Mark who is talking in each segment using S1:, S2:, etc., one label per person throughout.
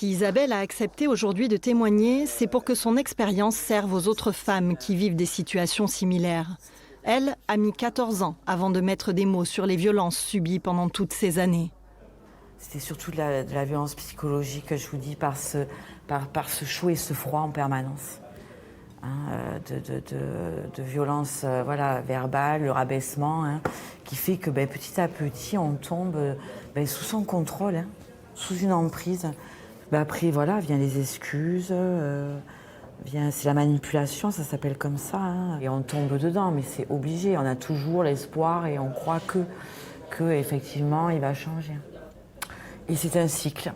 S1: Si Isabelle a accepté aujourd'hui de témoigner, c'est pour que son expérience serve aux autres femmes qui vivent des situations similaires. Elle a mis 14 ans avant de mettre des mots sur les violences subies pendant toutes ces années.
S2: C'était surtout de la violence psychologique, je vous dis, par ce chaud et ce froid en permanence. De violence verbale, le rabaissement, qui fait que petit à petit on tombe sous son contrôle, sous une emprise. Après vient les excuses, c'est la manipulation, ça s'appelle comme ça. Et on tombe dedans, mais c'est obligé, on a toujours l'espoir et on croit que effectivement il va changer. Et c'est un cycle.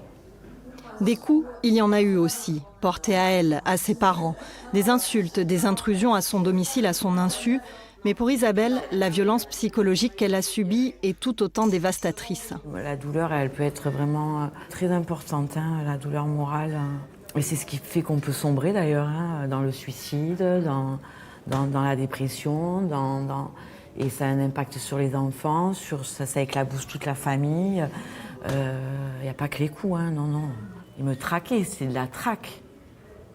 S1: Des coups, il y en a eu aussi, portés à elle, à ses parents. Des insultes, des intrusions à son domicile à son insu. Mais pour Isabelle, la violence psychologique qu'elle a subie est tout autant dévastatrice.
S2: La douleur, elle peut être vraiment très importante, la douleur morale. Et c'est ce qui fait qu'on peut sombrer d'ailleurs, dans le suicide, dans la dépression, et ça a un impact sur les enfants, ça éclabousse toute la famille. Il n'y a pas que les coups, non. Il me traquait, c'est de la traque.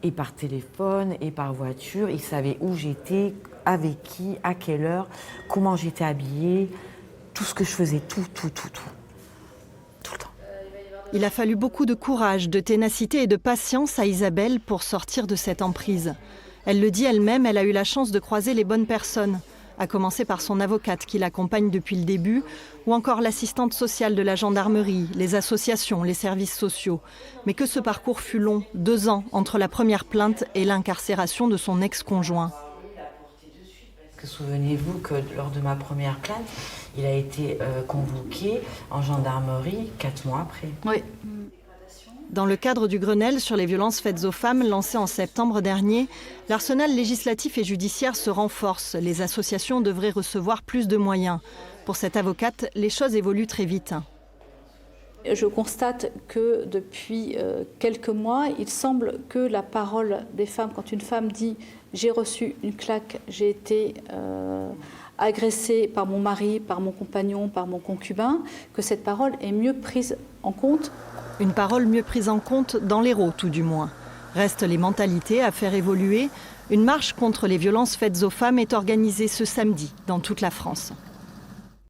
S2: Et par téléphone, et par voiture. Il savait où j'étais, avec qui, à quelle heure, comment j'étais habillée. Tout ce que je faisais, tout le temps.
S1: Il a fallu beaucoup de courage, de ténacité et de patience à Isabelle pour sortir de cette emprise. Elle le dit elle-même, elle a eu la chance de croiser les bonnes personnes. À commencer par son avocate qui l'accompagne depuis le début, ou encore l'assistante sociale de la gendarmerie, les associations, les services sociaux. Mais que ce parcours fut long, 2 ans entre la première plainte et l'incarcération de son ex-conjoint.
S2: Souvenez-vous que lors de ma première plainte, il a été convoqué en gendarmerie 4 mois après.
S1: Oui. Dans le cadre du Grenelle sur les violences faites aux femmes lancé en septembre dernier, l'arsenal législatif et judiciaire se renforce. Les associations devraient recevoir plus de moyens. Pour cette avocate, les choses évoluent très vite.
S3: Je constate que depuis quelques mois, il semble que la parole des femmes, quand une femme dit « j'ai reçu une claque, j'ai été agressée par mon mari, par mon compagnon, par mon concubin », que cette parole est mieux prise en compte.
S1: Une parole mieux prise en compte dans l'Hérault, tout du moins. Restent les mentalités à faire évoluer. Une marche contre les violences faites aux femmes est organisée ce samedi dans toute la France.